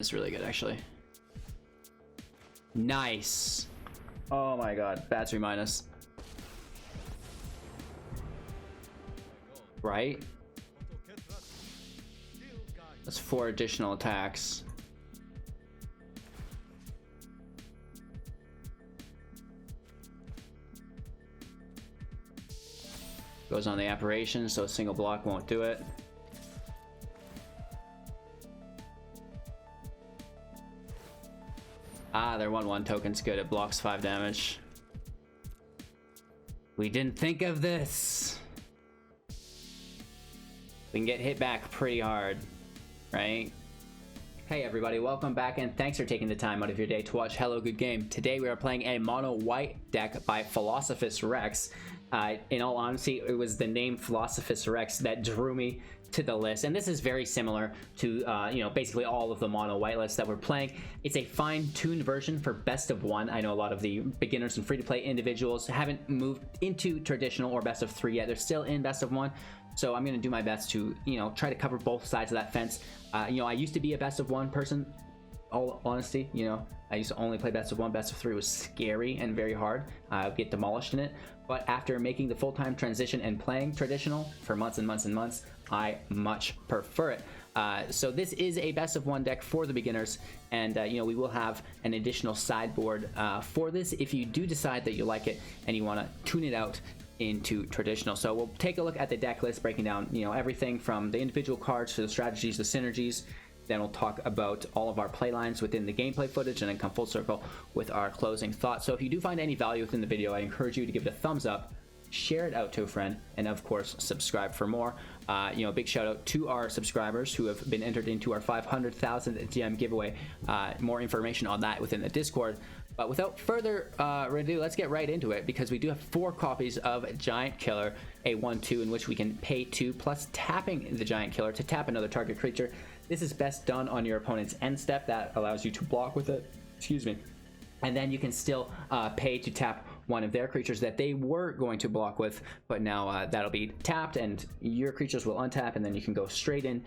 It's really good, actually. Nice. Oh my god. Battery minus. Right? That's 4 additional attacks. Goes on the apparition, so a single block won't do it. Ah, their 1/1 token's good. It blocks 5 damage. We didn't think of this. We can get hit back pretty hard, right? Hey everybody, welcome back and thanks for taking the time out of your day to watch Hello Good Game. Today we are playing a mono white deck by Philosophus Rex. In all honesty, it was the name Philosophus Rex that drew me to the list, and this is very similar to basically all of the mono white lists that we're playing. It's a fine-tuned version for best of one. I know a lot of the beginners and free-to-play individuals haven't moved into traditional or best of 3 yet. They're still in best of 1. So I'm going to do my best to, try to cover both sides of that fence. I used to be a best of 1 person, all honesty. I used to only play best of 1. Best of 3 was scary and very hard. I would get demolished in it. But after making the full-time transition and playing traditional for months and months and months, I much prefer it. So this is a best of 1 deck for the beginners, and we will have an additional sideboard for this if you do decide that you like it and you want to tune it out into traditional. So we'll take a look at the deck list, breaking down everything from the individual cards to the strategies, the synergies. Then we'll talk about all of our playlines within the gameplay footage, and then come full circle with our closing thoughts. So if you do find any value within the video, I encourage you to give it a thumbs up, share it out to a friend, and of course subscribe for more. Big shout out to our subscribers who have been entered into our 500,000 GM giveaway. More information on that within the Discord. But without further ado, let's get right into it, because we do have 4 copies of Giant Killer, a 1/2 in which we can pay 2 plus tapping the Giant Killer to tap another target creature. This is best done on your opponent's end step. That allows you to block with it. Excuse me. And then you can still pay to tap one of their creatures that they were going to block with, but now that'll be tapped and your creatures will untap, and then you can go straight in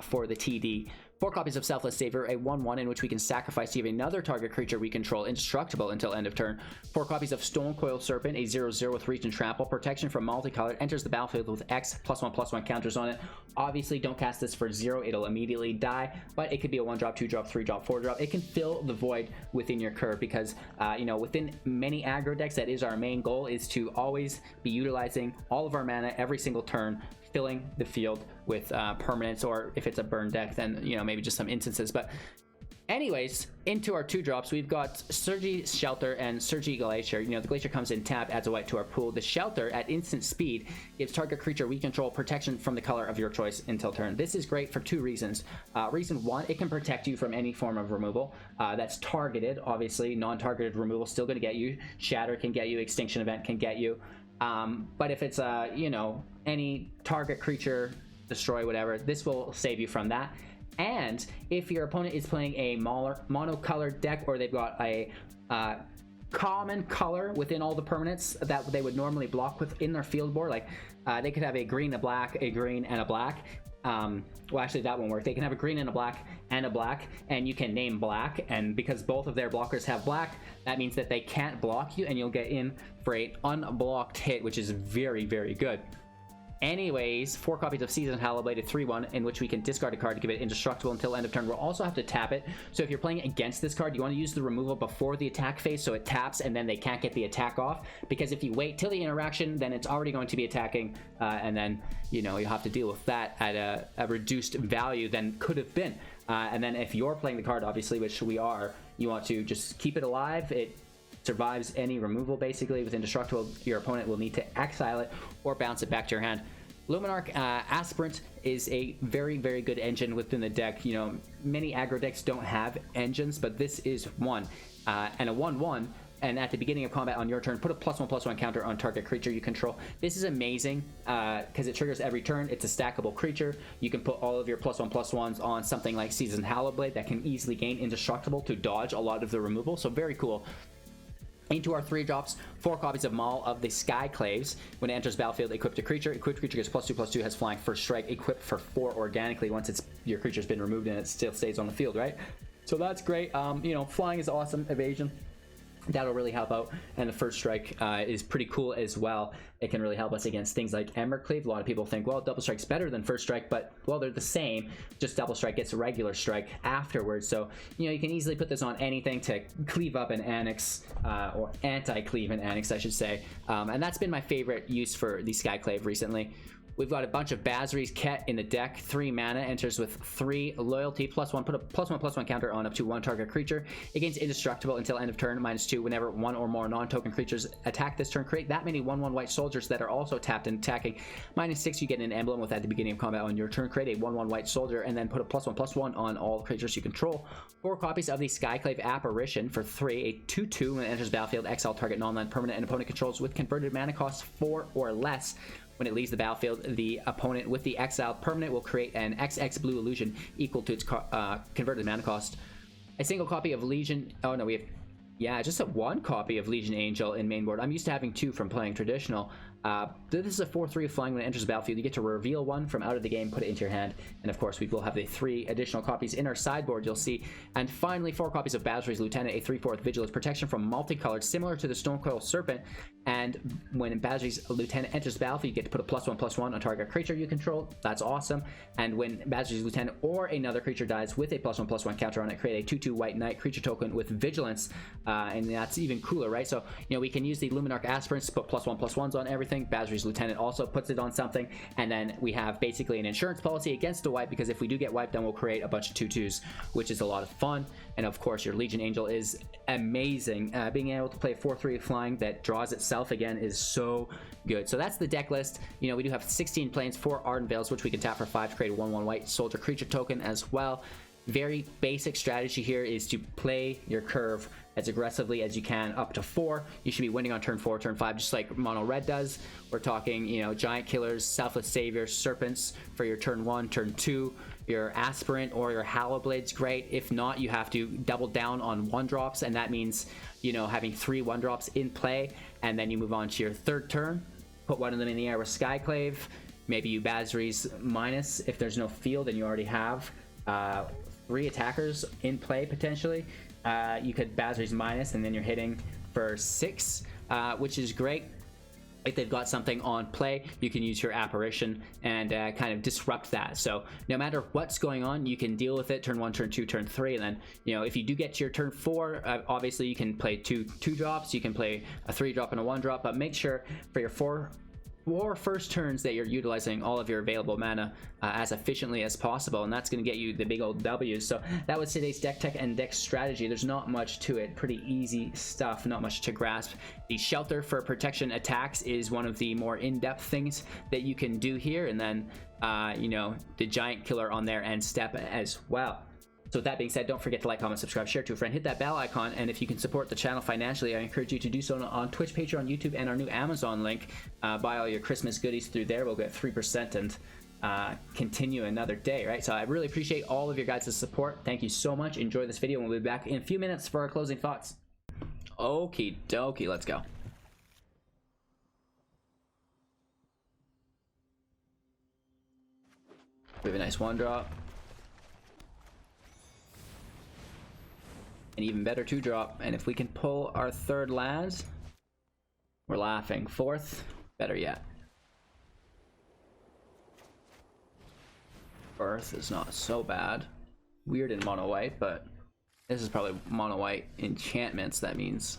for the TD. 4 copies of Selfless Savior, a 1/1 in which we can sacrifice to give another target creature we control indestructible until end of turn. 4 copies of Stonecoil Serpent, a 0/0 with reach and trample. Protection from multicolored, enters the battlefield with X +1/+1 counters on it. Obviously, don't cast this for 0, it'll immediately die, but it could be a 1-drop, 2-drop, 3-drop, 4-drop. It can fill the void within your curve, because, within many aggro decks, that is our main goal, is to always be utilizing all of our mana every single turn, filling the field with permanents, or if it's a burn deck, then maybe just some instances. But anyways, into our 2-drops, we've got Sejiri Shelter and Sejiri Glacier. The Glacier comes in tap, adds a white to our pool. The Shelter, at instant speed, gives target creature we control protection from the color of your choice until turn. This is great for 2 reasons. Reason 1, it can protect you from any form of removal that's targeted. Obviously, non-targeted removal still going to get you. Shatter can get you, Extinction Event can get you. But if it's any target creature, destroy, whatever, this will save you from that. And if your opponent is playing a monocolored deck, or they've got a common color within all the permanents that they would normally block with in their field board, like they could have a green, a black, a green, and a black. Well, actually that won't work. They can have a green and a black, and you can name black, and because both of their blockers have black, that means that they can't block you, and you'll get in for an unblocked hit, which is very, very good. Anyways, 4 copies of Seasoned Hallowblade, a 3/1 in which we can discard a card to give it indestructible until end of turn. We'll also have to tap it. So if you're playing against this card, you want to use the removal before the attack phase, so it taps and then they can't get the attack off. Because if you wait till the interaction, then it's already going to be attacking, and then you have to deal with that at a reduced value than could have been. And then if you're playing the card, obviously, which we are, you want to just keep it alive. It survives any removal basically with indestructible. Your opponent will need to exile it or bounce it back to your hand. Luminarch Aspirant is a very, very good engine within the deck. Many aggro decks don't have engines, but this is one. And a 1/1, and at the beginning of combat on your turn, put a +1/+1 counter on target creature you control. This is amazing because it triggers every turn. It's a stackable creature. You can put all of your +1/+1s on something like Seasoned Hallowblade that can easily gain indestructible to dodge a lot of the removal. So very cool. Into our 3-drops, 4 copies of Maul of the Skyclaves. When it enters battlefield, equipped a creature. Equipped creature gets +2/+2, has flying first strike, equipped for 4 organically once your creature's been removed and it still stays on the field, right? So that's great. You know, flying is awesome. Evasion, that'll really help out, and the first strike is pretty cool as well. It can really help us against things like Embercleave. A lot of people think, well, double strike's better than first strike, but well, they're the same, just double strike gets a regular strike afterwards. So you know, you can easily put this on anything to cleave up an Annex, or anti-cleave an Annex, I should say, and that's been my favorite use for the Skyclave recently. We've got a bunch of Basri Ket in the deck. 3 mana, enters with 3 loyalty, +1. Put a +1/+1 counter on up to 1 target creature. It gains indestructible until end of turn, -2. Whenever 1 or more non-token creatures attack this turn, create that many 1/1 white soldiers that are also tapped and attacking. -6, you get an emblem with at the beginning of combat on your turn. Create a 1/1 white soldier and then put a +1/+1 on all creatures you control. 4 copies of the Skyclave Apparition for 3. A 2/2 when it enters battlefield, exile target non-land permanent and opponent controls with converted mana cost 4 or less. When it leaves the battlefield, the opponent with the exiled permanent will create an XX blue illusion equal to its converted mana cost. A single copy of Legion. Oh no, we have, yeah, just a 1 copy of Legion Angel in main board. I'm used to having 2 from playing traditional. This is a 4/3 flying. When it enters the battlefield, you get to reveal 1 from out of the game, put it into your hand, and of course we will have the 3 additional copies in our sideboard, you'll see. And finally, 4 copies of Basri's Lieutenant, a 3/4 vigilance protection from multicolored, similar to the Stonecoil Serpent. And when Basri's Lieutenant enters the battlefield, you get to put a +1/+1 on target creature you control. That's awesome. And when Basri's Lieutenant or another creature dies with a +1/+1 counter on it, create a 2/2 white knight creature token with vigilance, and that's even cooler, right? So you know, we can use the Luminarch Aspirants to put +1/+1s on everything. Basri's Lieutenant also puts it on something, and then we have basically an insurance policy against a wipe, because if we do get wiped, then we'll create a bunch of 2/2s, which is a lot of fun. And of course, your Legion Angel is amazing. Being able to play 4/3 flying that draws itself again is so good. So that's the deck list. You know, we do have 16 planes, 4 Ardenvales, which we can tap for 5 to create a 1/1 white soldier creature token as well. Very basic strategy here is to play your curve as aggressively as you can up to 4. You should be winning on turn 4, turn 5, just like mono red does. We're talking, you know, giant killers, Selfless Savior, serpents for your turn 1, turn 2. Your Aspirant or your Hallowblade's great. If not, you have to double down on 1-drops, and that means, you know, having 3 1-drops in play, and then you move on to your 3rd turn. Put 1 of them in the air with Skyclave. Maybe you Basri's minus if there's no field and you already have 3 attackers in play potentially. You could Basri's minus, and then you're hitting for 6, which is great. If they've got something on play, you can use your Apparition and kind of disrupt that. So no matter what's going on, you can deal with it turn 1, turn 2, turn 3, and then, you know, if you do get to your turn 4, obviously you can play 2 2-drops, you can play a 3-drop and a 1-drop, but make sure for your 4 first turns that you're utilizing all of your available mana as efficiently as possible, and that's going to get you the big old W's. So that was today's deck tech and deck strategy. There's not much to it, pretty easy stuff, not much to grasp. The Shelter for protection attacks is one of the more in-depth things that you can do here, and then you know, the giant killer on there and step as well. So with that being said, don't forget to like, comment, subscribe, share to a friend, hit that bell icon, and if you can support the channel financially, I encourage you to do so on Twitch, Patreon, YouTube, and our new Amazon link. Buy all your Christmas goodies through there. We'll get 3% and continue another day, right? So I really appreciate all of your guys' support. Thank you so much. Enjoy this video, and we'll be back in a few minutes for our closing thoughts. Okie dokie, let's go. We have a nice 1-drop. An even better 2-drop, and if we can pull our 3rd land, we're laughing. 4th, better yet. Earth is not so bad. Weird in mono white, but this is probably mono white enchantments, that means.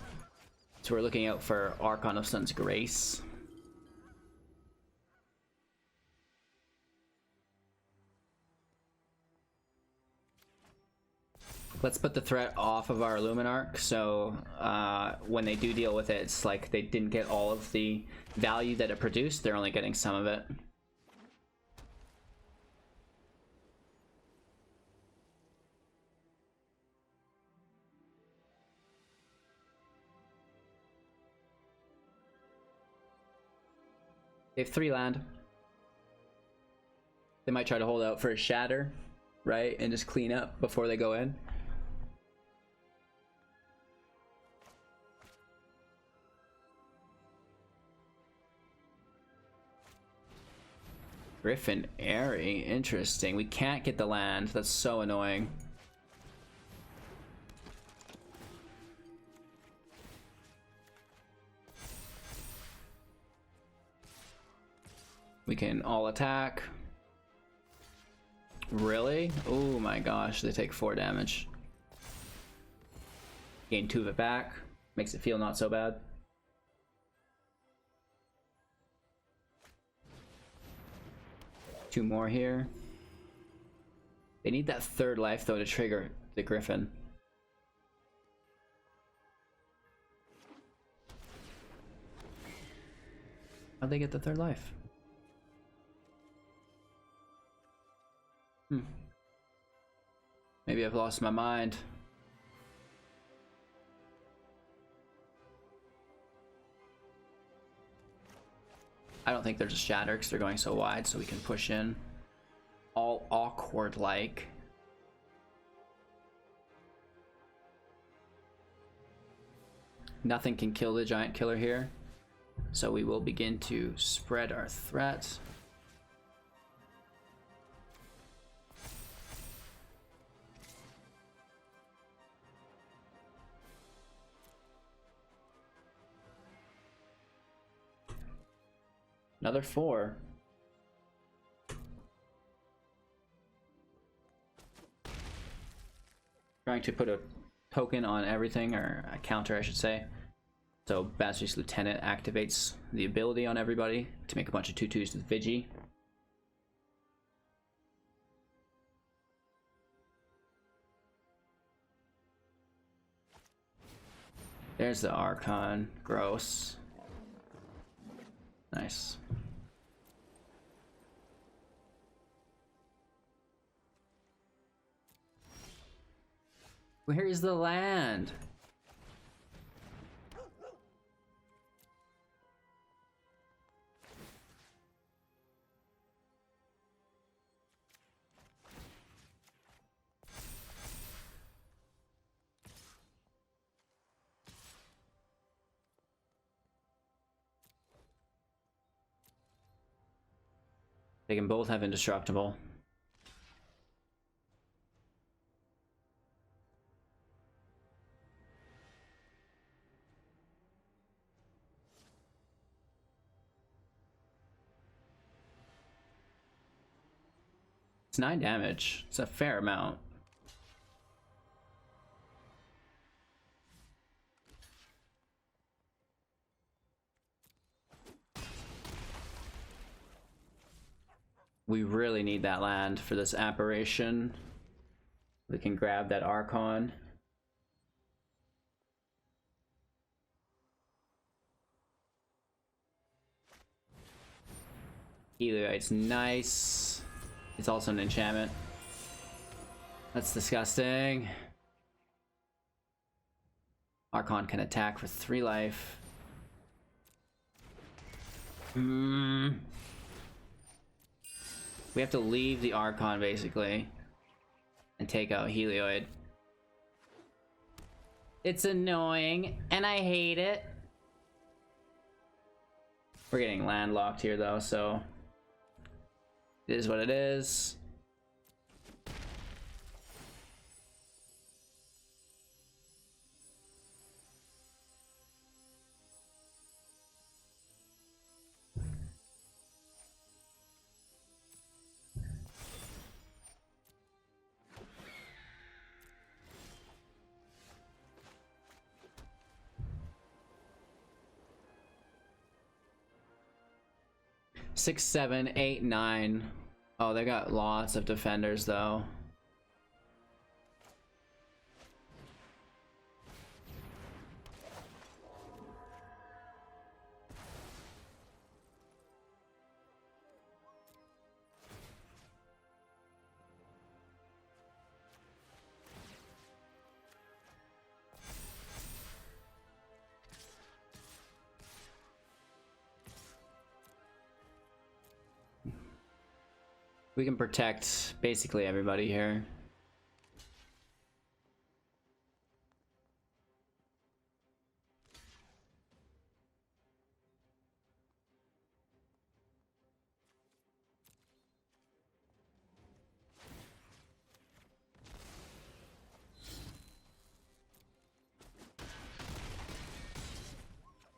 So we're looking out for Archon of Sun's Grace. Let's put the threat off of our Luminarch, so when they do deal with it, it's like they didn't get all of the value that it produced, they're only getting some of it. They have 3 land. They might try to hold out for a Shatter, right, and just clean up before they go in. Griffin Airy, interesting. We can't get the land. That's so annoying. We can all attack. Really? Oh my gosh, they take 4 damage. Gain 2 of it back. Makes it feel not so bad. Two more here. They need that 3rd life though to trigger the Griffin. How'd they get the 3rd life? Maybe I've lost my mind. I don't think there's a shatter because they're going so wide, so we can push in. All awkward like. Nothing can kill the giant killer here, so we will begin to spread our threat. Another 4. Trying to put a token on everything, or a counter I should say. So Basri's Lieutenant activates the ability on everybody to make a bunch of 2/2s with Vigi. There's the Archon. Gross. Nice. Where is the land? They can both have indestructible. It's 9 damage. It's a fair amount. We really need that land for this apparition. We can grab that Archon. Helioite's nice. It's also an enchantment. That's disgusting. Archon can attack for 3 life. We have to leave the Archon basically and take out Helioid. It's annoying and I hate it. We're getting landlocked here though, so it is what it is. Six, 7, 8, 9. Oh, they got lots of defenders though. We can protect basically everybody here.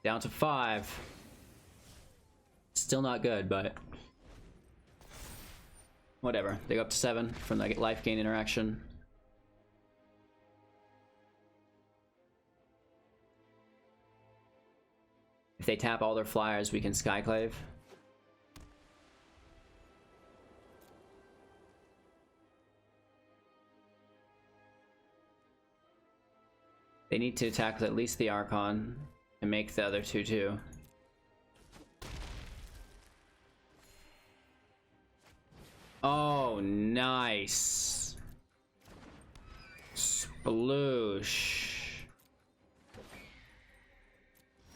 Down to 5. Still not good, but whatever. They go up to 7 from the life gain interaction. If they tap all their flyers, we can Skyclave. They need to attack with at least the Archon and make the other 2 too. Oh, nice. Sploosh.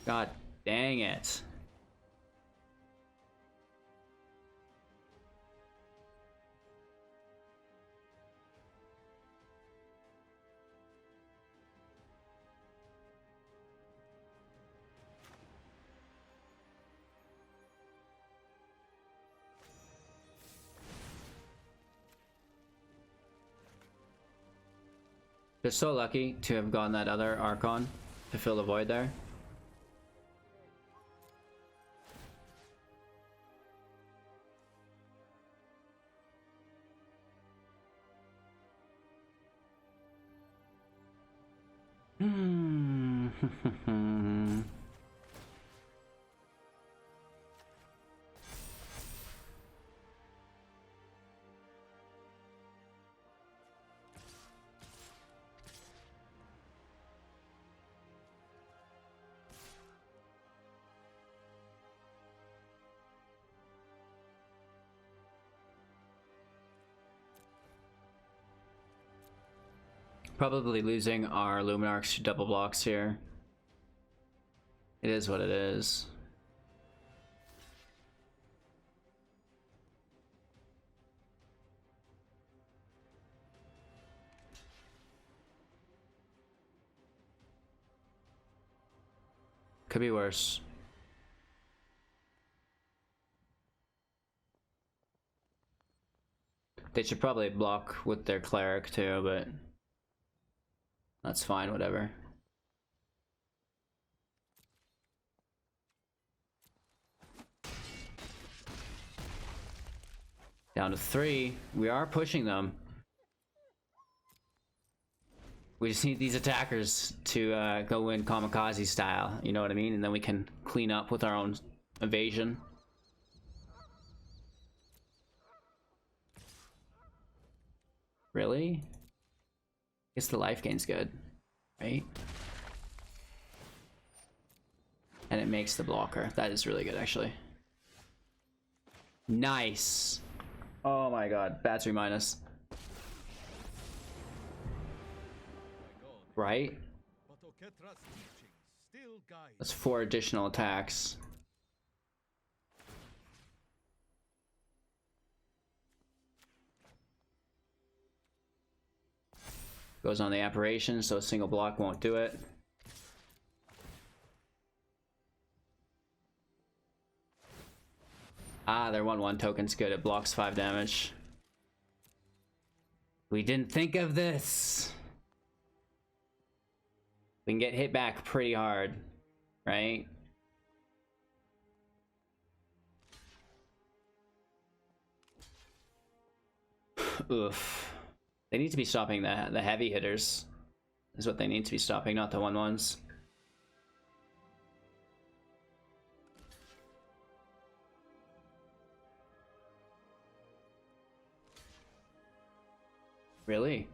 God dang it. They're so lucky to have gotten that other Archon to fill the void there. Probably losing our Luminarchs to double blocks here. It is what it is. Could be worse. They should probably block with their cleric too, but that's fine, whatever. Down to 3. We are pushing them. We just need these attackers to go in kamikaze style, you know what I mean? And then we can clean up with our own evasion. Really? Guess the life gain's good, right? And it makes the blocker. That is really good, actually. Nice. Oh my god, Basri minus. Right? That's 4 additional attacks. Goes on the apparition, so a single block won't do it. Ah, their 1/1 token's good. It blocks 5 damage. We didn't think of this. We can get hit back pretty hard, right? Oof. They need to be stopping the heavy hitters. Is what they need to be stopping, not the 1/1s. Really?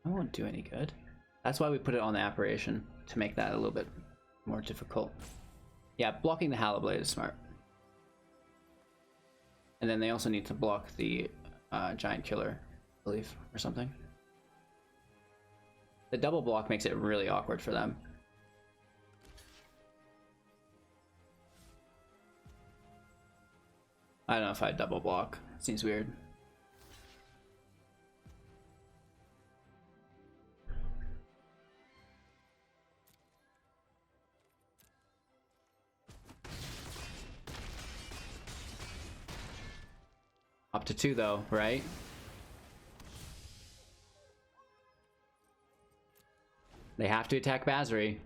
That won't do any good. That's why we put it on the apparition, to make that a little bit more difficult. Yeah, blocking the Hallowblade is smart. And then they also need to block the giant killer, I believe, or something. The double block makes it really awkward for them. I don't know if I'd double block. Seems weird. Up to 2 though, right? They have to attack Basri.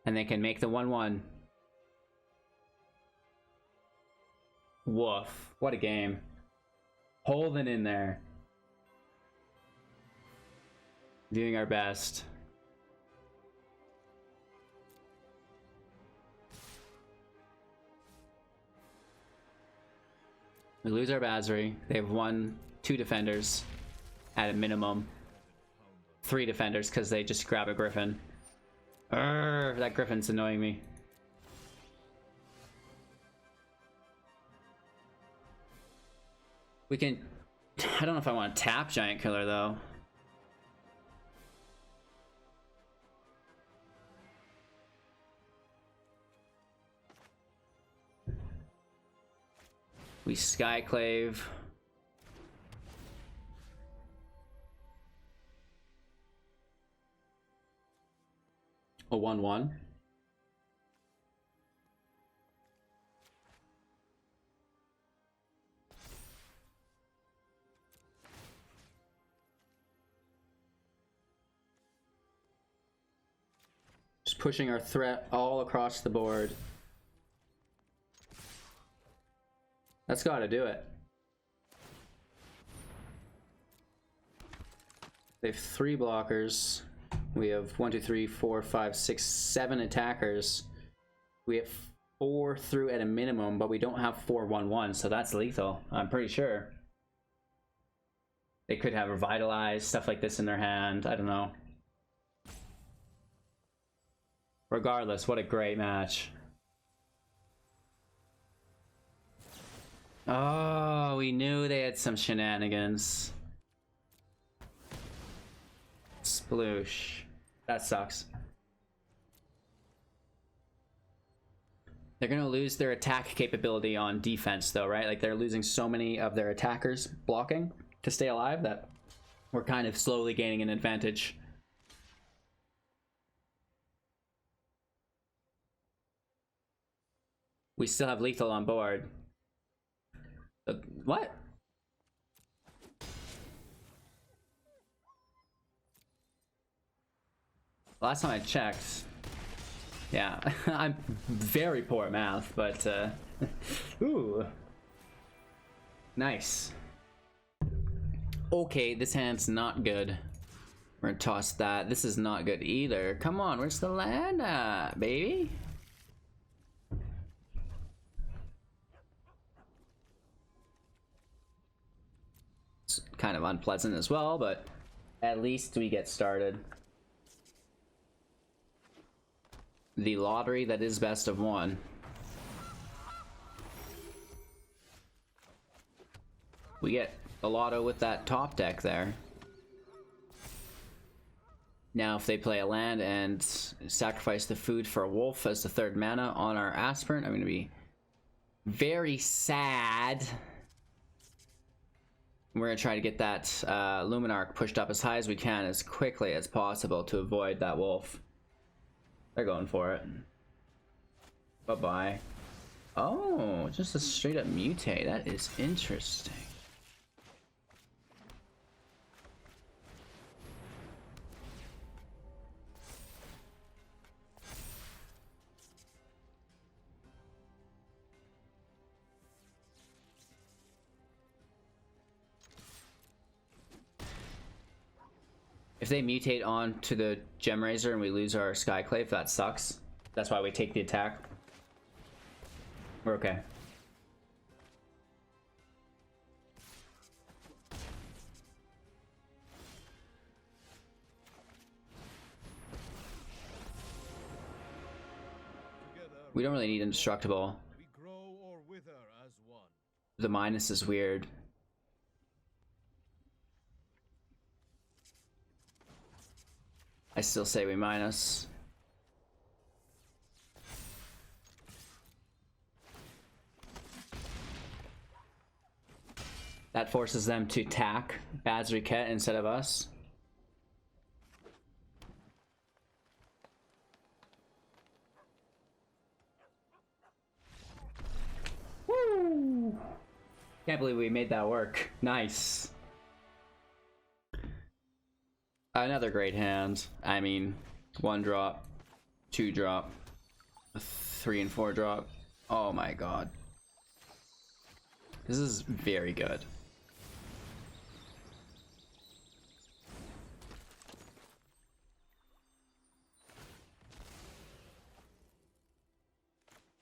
And they can make the 1/1. Woof. What a game. Holding in there. Doing our best. We lose our Basri. They have 2 defenders at a minimum. 3 defenders because they just grab a Griffin. Urgh, that Griffin's annoying me. We can... I don't know if I want to tap Giant Killer though. We Skyclave. A 1/1. Just pushing our threat all across the board. That's gotta do it. They have 3 blockers. We have 1, 2, 3, 4, 5, 6, 7 attackers. We have 4 through at a minimum, but we don't have 4 1/1, so that's lethal. I'm pretty sure. They could have Revitalize, stuff like this in their hand. I don't know. Regardless, what a great match. Oh, we knew they had some shenanigans. Sploosh. That sucks. They're gonna lose their attack capability on defense though, right? Like they're losing so many of their attackers blocking to stay alive that we're kind of slowly gaining an advantage. We still have lethal on board. What? Last time I checked, yeah, I'm very poor at math, but ooh, nice. Okay, this hand's not good. We're gonna toss that. This is not good either. Come on, where's the land at, baby? It's kind of unpleasant as well, but at least we get started. The lottery that is best of 1. We get a lotto with that top deck there. Now if they play a land and sacrifice the food for a wolf as the 3rd mana on our aspirant, I'm going to be very sad. We're going to try to get that Luminarch pushed up as high as we can as quickly as possible to avoid that wolf. They're going for it. Bye-bye. Oh, just a straight up mutate. That is interesting. If they mutate on to the Gem Razor and we lose our Skyclave, that sucks. That's why we take the attack. We're okay. We don't really need Indestructible. The minus is weird. I still say we minus. That forces them to attack Basri Ket instead of us. Woo! Can't believe we made that work. Nice. Another great hand. I mean, 1 drop. 2-drop, a 3 and 4 drop. Oh my god. This is very good.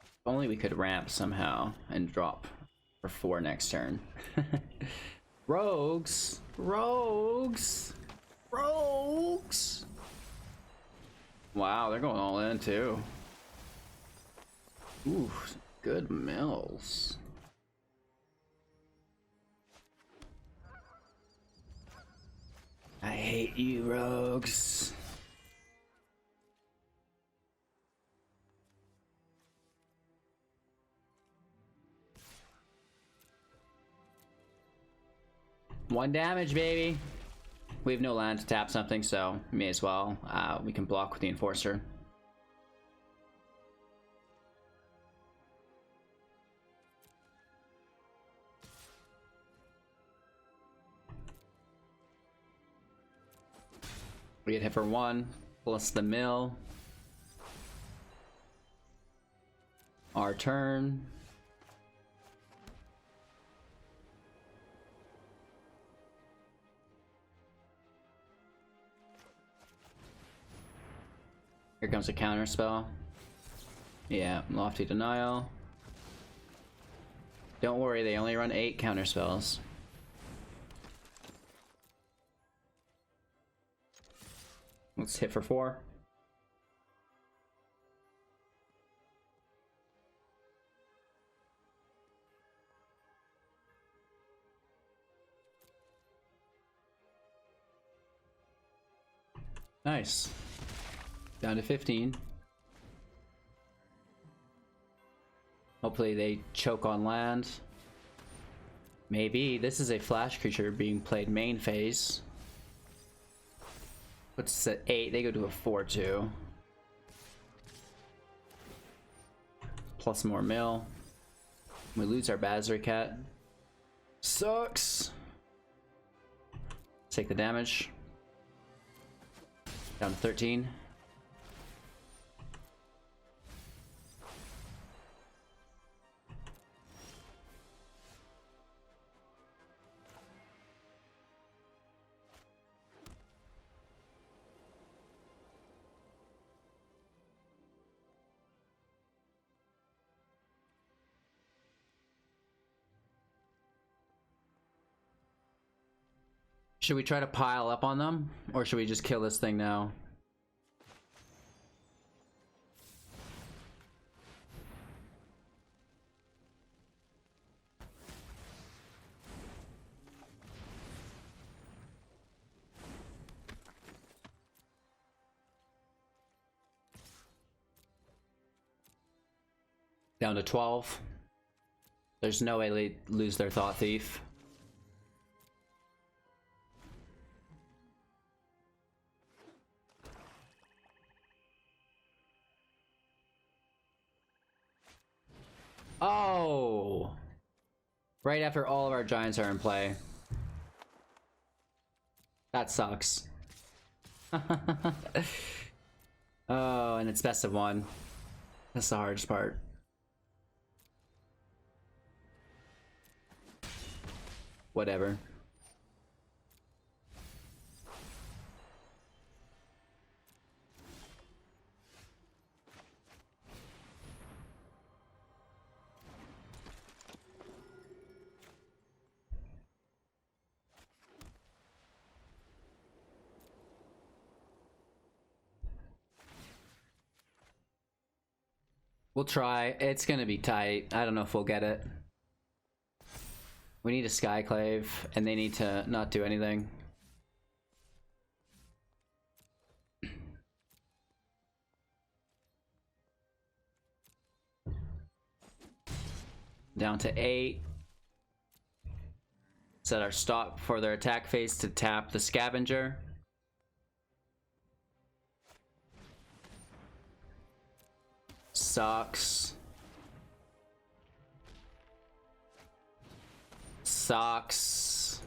If only we could ramp somehow and drop for 4 next turn. Rogues! Rogues! Rogues! Wow, they're going all in too. Ooh, good mills. I hate you, rogues. One damage, baby. We have no land to tap something, so may as well. We can block with the Enforcer. We get hit for 1, plus the mill. Our turn. Here comes a counter spell. Yeah, Lofty Denial. Don't worry, they only run 8 counter spells. Let's hit for 4. Nice. Down to 15. Hopefully they choke on land. Maybe. This is a flash creature being played main phase. Puts us at 8. They go to a 4-2. Plus more mill. We lose our Basri Ket. Sucks. Take the damage. Down to 13. Should we try to pile up on them, or should we just kill this thing now? Down to 12. There's no way they lose their Thought Thief. Oh! Right after all of our giants are in play. That sucks. Oh, and it's best of 1. That's the hardest part. Whatever. We'll try. It's gonna be tight. I don't know if we'll get it. We need a Skyclave, and they need to not do anything. Down to 8. Set our stop for their attack phase to tap the Scavenger. Sucks. Sucks.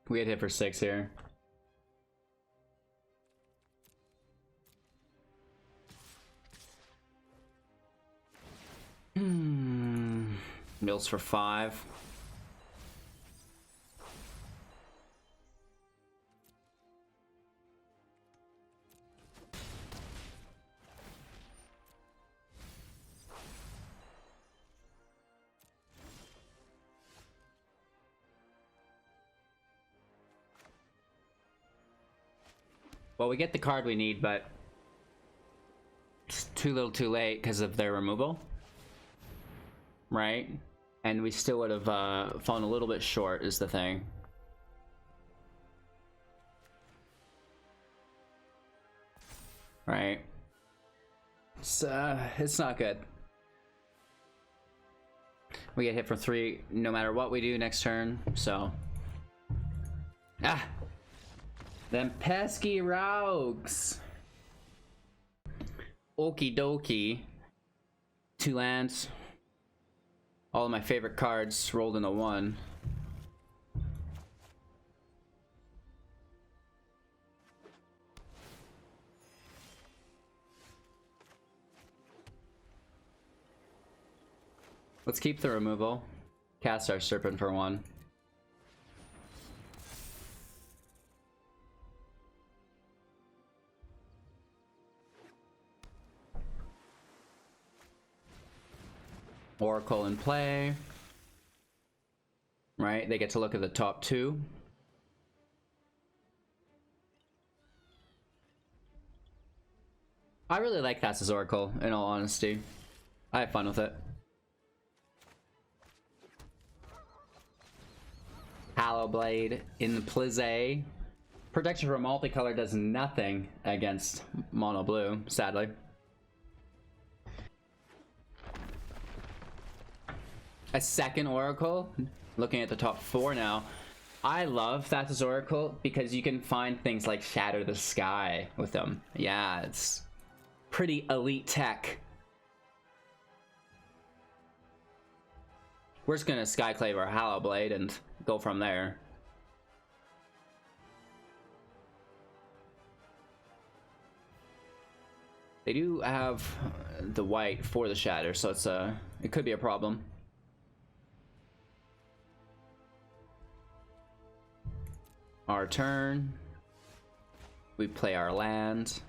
We had hit for 6 here. Mills for 5. Well, we get the card we need, but it's too little too late because of their removal. Right? And we still would have fallen a little bit short is the thing. Right? It's not good. We get hit for 3 no matter what we do next turn, so... Ah! Them pesky rogues! Okie dokie. 2 lands. All of my favorite cards rolled into 1. Let's keep the removal. Cast our Serpent for 1. Oracle in play. Right, they get to look at the top 2. I really like Thassa's Oracle, in all honesty. I have fun with it. Hallowblade in the Plizé. Protection from multicolor does nothing against mono blue, sadly. A second Oracle, looking at the top 4 now. I love Thassa's Oracle because you can find things like Shatter the Sky with them. Yeah, it's pretty elite tech. We're just gonna Skyclave our Hallowblade and go from there. They do have the white for the Shatter, so it could be a problem. Our turn. We play our land.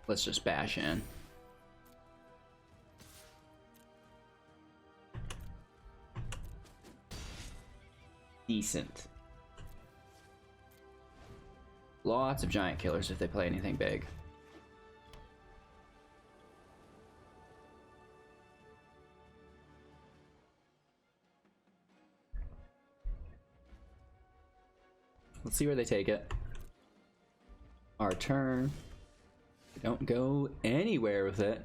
Let's just bash in. Decent. Lots of giant killers if they play anything big. Let's see where they take it. Our turn. We don't go anywhere with it.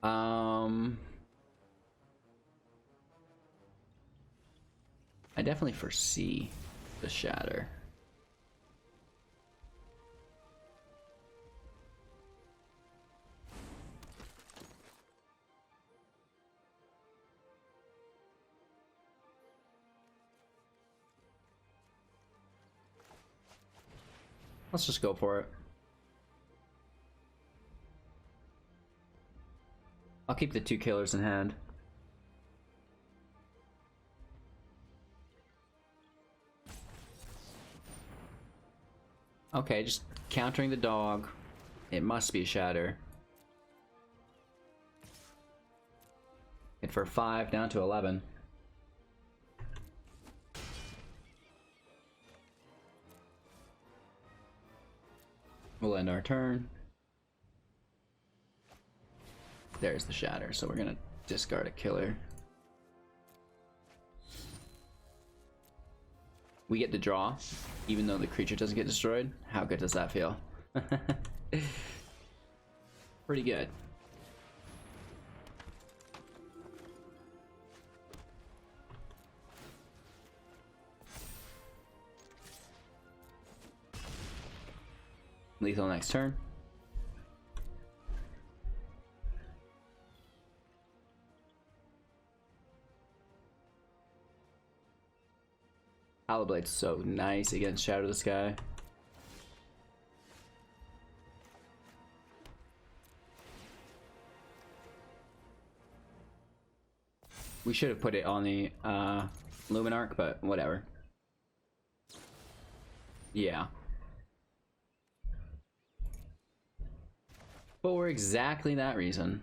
I definitely foresee the Shatter. Let's just go for it. I'll keep the 2 killers in hand. Okay, just countering the dog. It must be Shatter. Hit for 5, down to 11. We'll end our turn. There's the Shatter, so we're gonna discard a killer. We get to draw, even though the creature doesn't get destroyed. How good does that feel? Pretty good. Lethal next turn. Hallowblade's so nice against Shadow of the Sky. We should have put it on the Luminarch, but whatever. Yeah. For exactly that reason.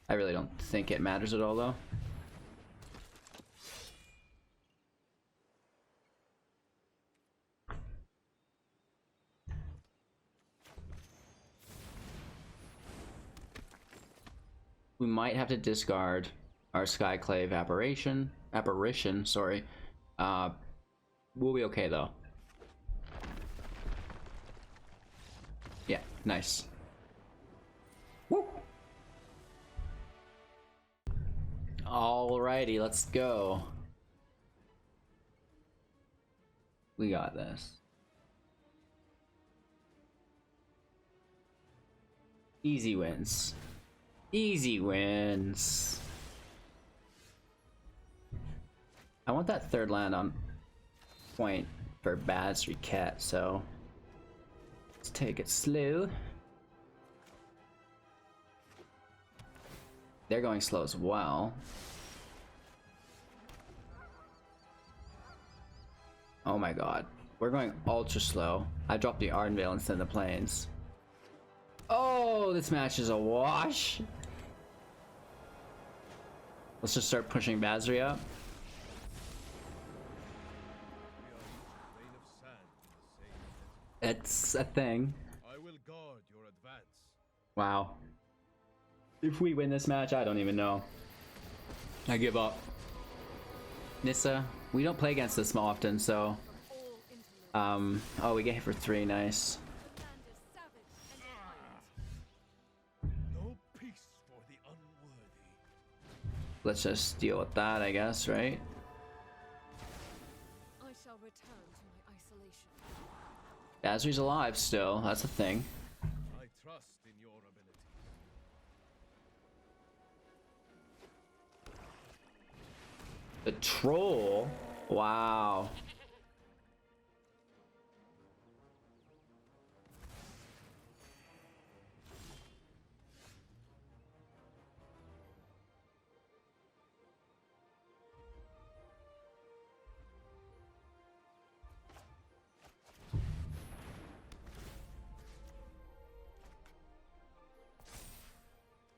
I really don't think it matters at all, though. We might have to discard our Skyclave Apparition, sorry. We'll be okay though. Yeah, nice. Woo! Alrighty, let's go. We got this. Easy wins. Easy wins. I want that third land on point for Basri Ket, so let's take it slow. They're going slow as well. Oh my god. We're going ultra slow. I dropped the Ardenvale instead of the plains. Oh, this match is a wash. Let's just start pushing Basri up. It's a thing. I will guard your advance. Wow. If we win this match, I don't even know. I give up. Nissa, we don't play against this often, so... oh, we get hit for 3, nice. No peace for the unworthy. Let's just deal with that, I guess, right? I shall return to my isolation. Basri's alive still, that's a thing. I trust in your ability. The troll? Wow.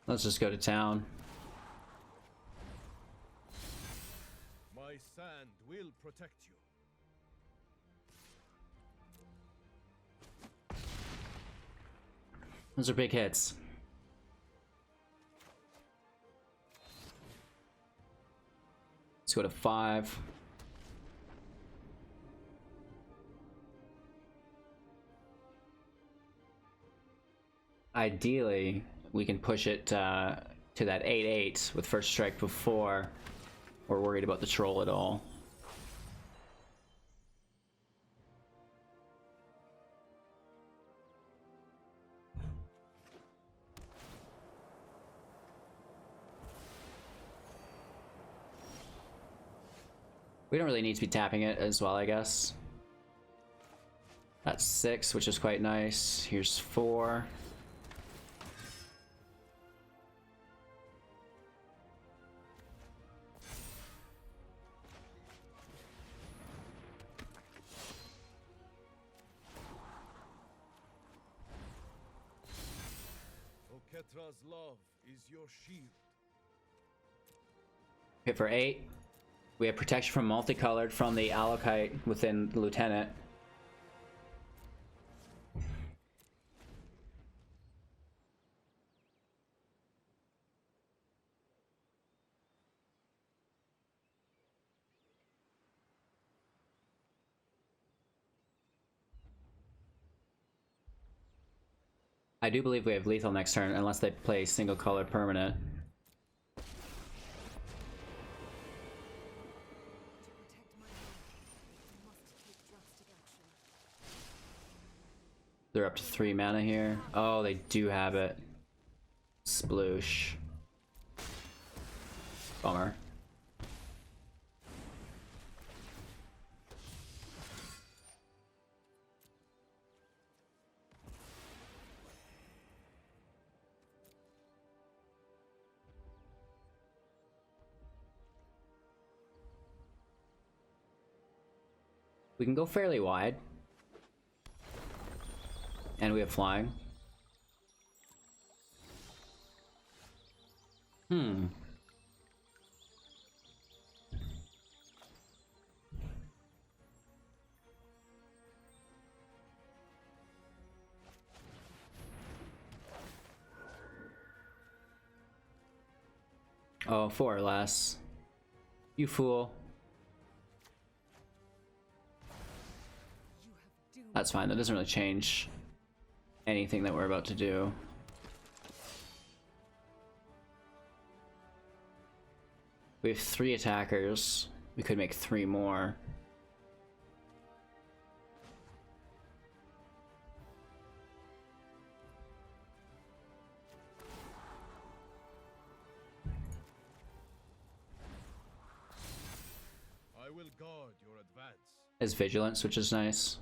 Let's just go to town. My sand will protect you. Those are big hits. Let's go to 5. Ideally, we can push it to that 8/8 with first strike before we're worried about the troll at all. We don't really need to be tapping it as well, I guess. That's 6, which is quite nice. Here's 4. Ketra's love is your shield. Hit for 8. We have protection from multicolored from the Alakite within the Lieutenant. I do believe we have lethal next turn, unless they play single color permanent. They're up to 3 mana here. Oh, they do have it. Sploosh. Bummer. We can go fairly wide. And we have flying. Hmm. Oh, 4 or less. You fool. That's fine, that doesn't really change anything that we're about to do. We have 3 attackers. We could make 3 more. I will guard your advance. As Vigilance, which is nice.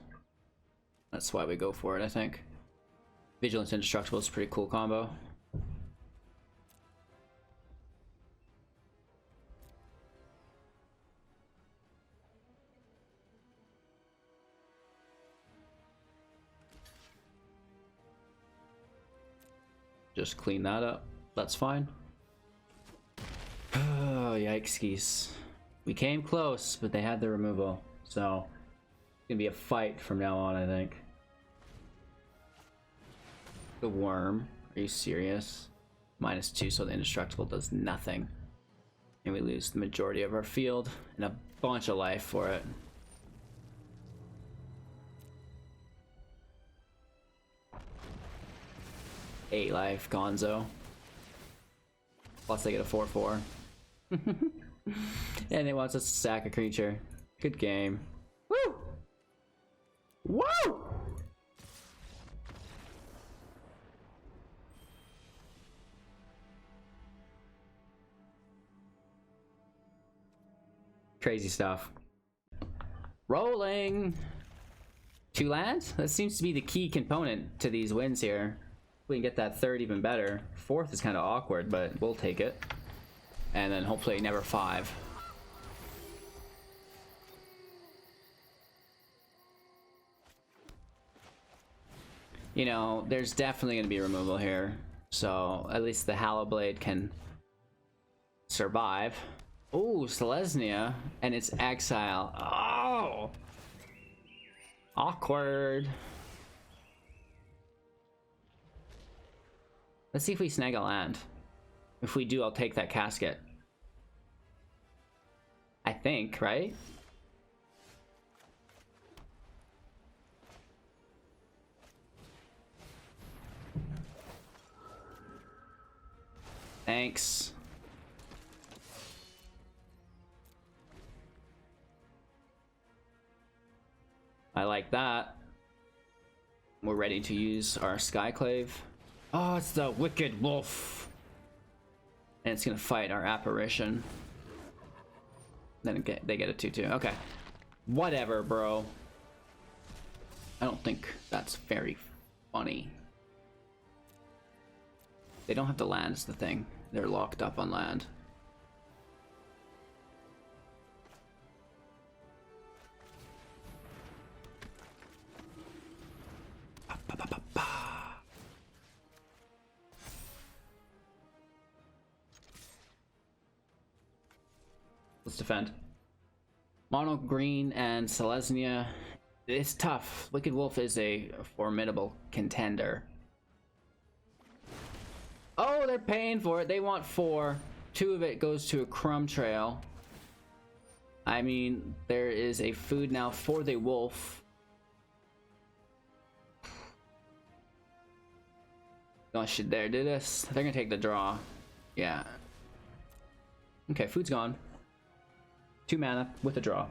That's why we go for it, I think. Vigilance Indestructible is a pretty cool combo. Just clean that up. That's fine. Oh, yikes. We came close, but they had the removal. So, it's gonna be a fight from now on, I think. The worm. Are you serious? -2, so the indestructible does nothing. And we lose the majority of our field and a bunch of life for it. Eight life, gonzo. Plus they get a 4/4. And it wants us to sack a creature. Good game. Woo! Woo! Crazy stuff. Rolling! 2 lands? That seems to be the key component to these wins here. We can get that 3rd even better. 4th is kind of awkward, but we'll take it. And then hopefully never 5. You know, there's definitely going to be removal here. So at least the Hallowblade can survive. Oh, Selesnya and its exile. Oh! Awkward. Let's see if we snag a land. If we do, I'll take that casket. I think, right? Thanks. I like that. We're ready to use our Skyclave. Oh, it's the Wicked Wolf. And it's gonna fight our Apparition. Then they get a 2/2. Okay. Whatever, bro. I don't think that's very funny. They don't have to land, is the thing. They're locked up on land. Let's defend. Mono green and Selesnya. It's tough. Wicked Wolf is a formidable contender. Oh, they're paying for it. They want 4. 2 of it goes to a crumb trail. I mean, there is a food now for the wolf. Oh, shit, there. Do this. They're gonna take the draw. Yeah. Okay, food's gone. 2 mana with a draw.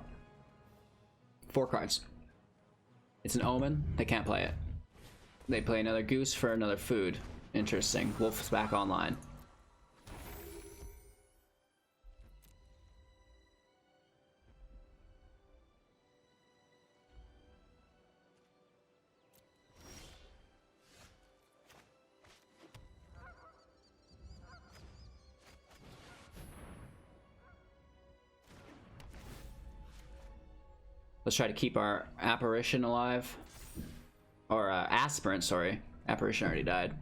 4 cards. It's an omen. They can't play it. They play another goose for another food. Interesting. Wolf's back online. Let's try to keep our Apparition alive. Or Aspirant, sorry. Apparition already died.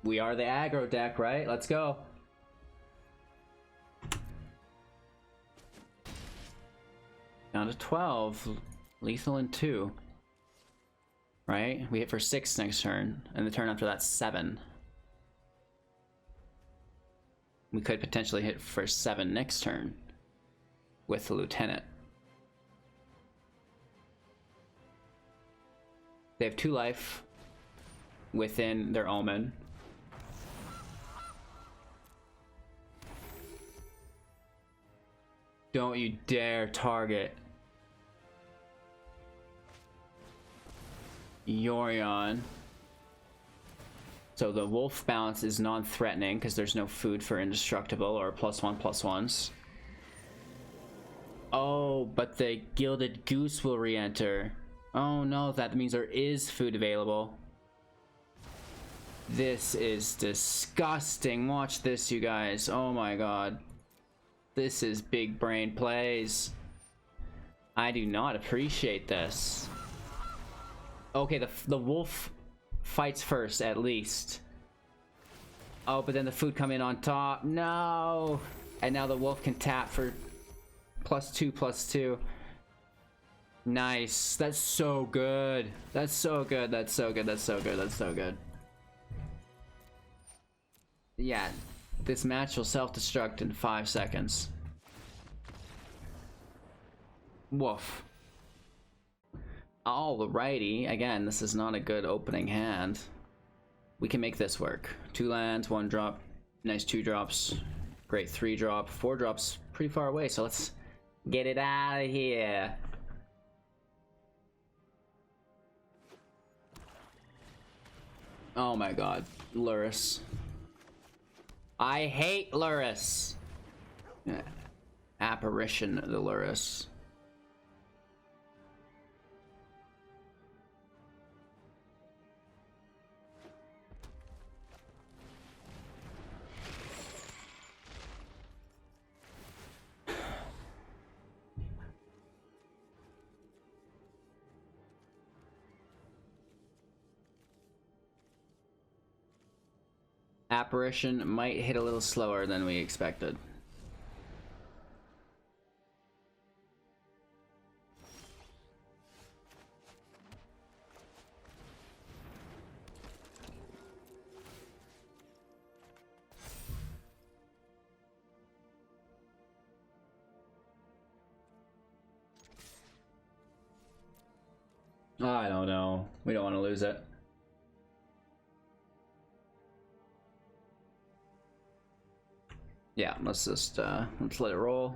We are the aggro deck, right? Let's go. Down to 12. Lethal in 2. Right? We hit for 6 next turn, and the turn after that's 7. We could potentially hit for 7 next turn with the Lieutenant. They have 2 life within their Omen. Don't you dare target Yorion. So the wolf bounce is non-threatening because there's no food for indestructible or +1/+1s. Oh, but the gilded goose will re-enter. Oh no, that means there is food available. This is disgusting. Watch this, you guys. Oh my god. This is big brain plays. I do not appreciate this. Okay, the wolf fights first, at least. Oh, but then the food come in on top. No! And now the wolf can tap for +2/+2. Nice. That's so good. That's so good. That's so good. That's so good. That's so good. Yeah, this match will self-destruct in 5 seconds. Woof. Alrighty, again, this is not a good opening hand. We can make this work. 2 lands, 1 drop, nice 2 drops, great 3 drop, 4 drops pretty far away, so let's get it out of here. Oh my god, Luris. I hate Luris. Apparition the Luris. Apparition might hit a little slower than we expected. I don't know. We don't want to lose it. Yeah, let's just let's let it roll.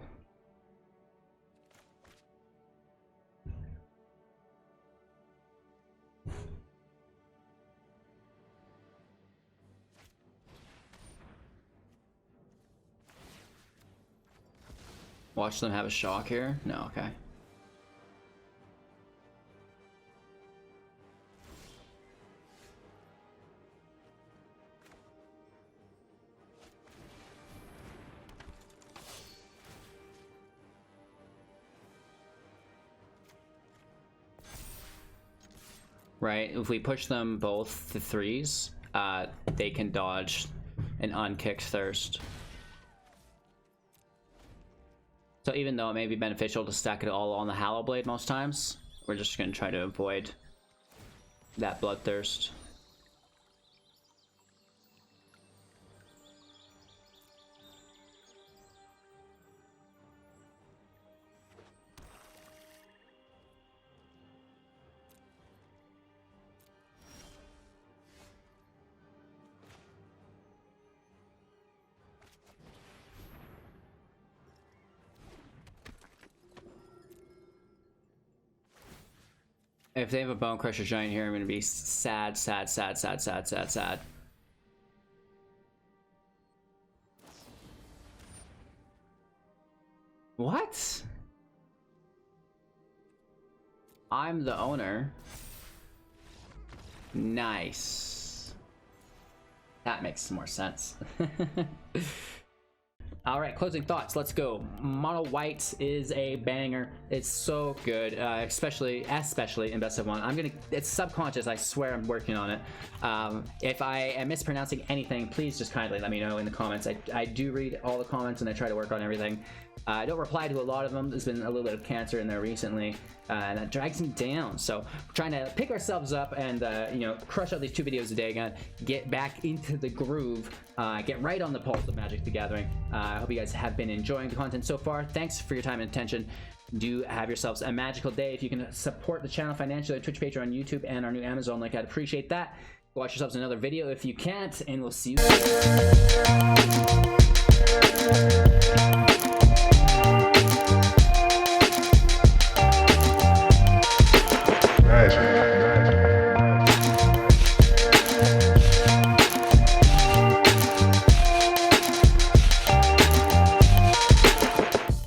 Watch them have a shock here? No, okay. Right, if we push them both to 3s, they can dodge an unkicked thirst. So even though it may be beneficial to stack it all on the Hallowblade most times, we're just going to try to avoid that bloodthirst. If they have a Bone Crusher Giant here, I'm gonna be sad, sad, sad, sad, sad, sad, sad. What? I'm the owner. Nice. That makes more sense. All right, closing thoughts. Let's go. Mono white is a banger. It's so good, especially in best of one. It's subconscious. I swear I'm working on it. If I am mispronouncing anything, please just kindly let me know in the comments. I do read all the comments and I try to work on everything. I don't reply to a lot of them. There's been a little bit of cancer in there recently, and that drags me down. So we're trying to pick ourselves up and you know, crush out these 2 videos a day again, get back into the groove, get right on the pulse of Magic the Gathering. I hope you guys have been enjoying the content so far. Thanks for your time and attention. Do have yourselves a magical day. If you can support the channel financially, Twitch, Patreon, YouTube, and our new Amazon link, I'd appreciate that. Watch yourselves another video if you can't, and we'll see you soon.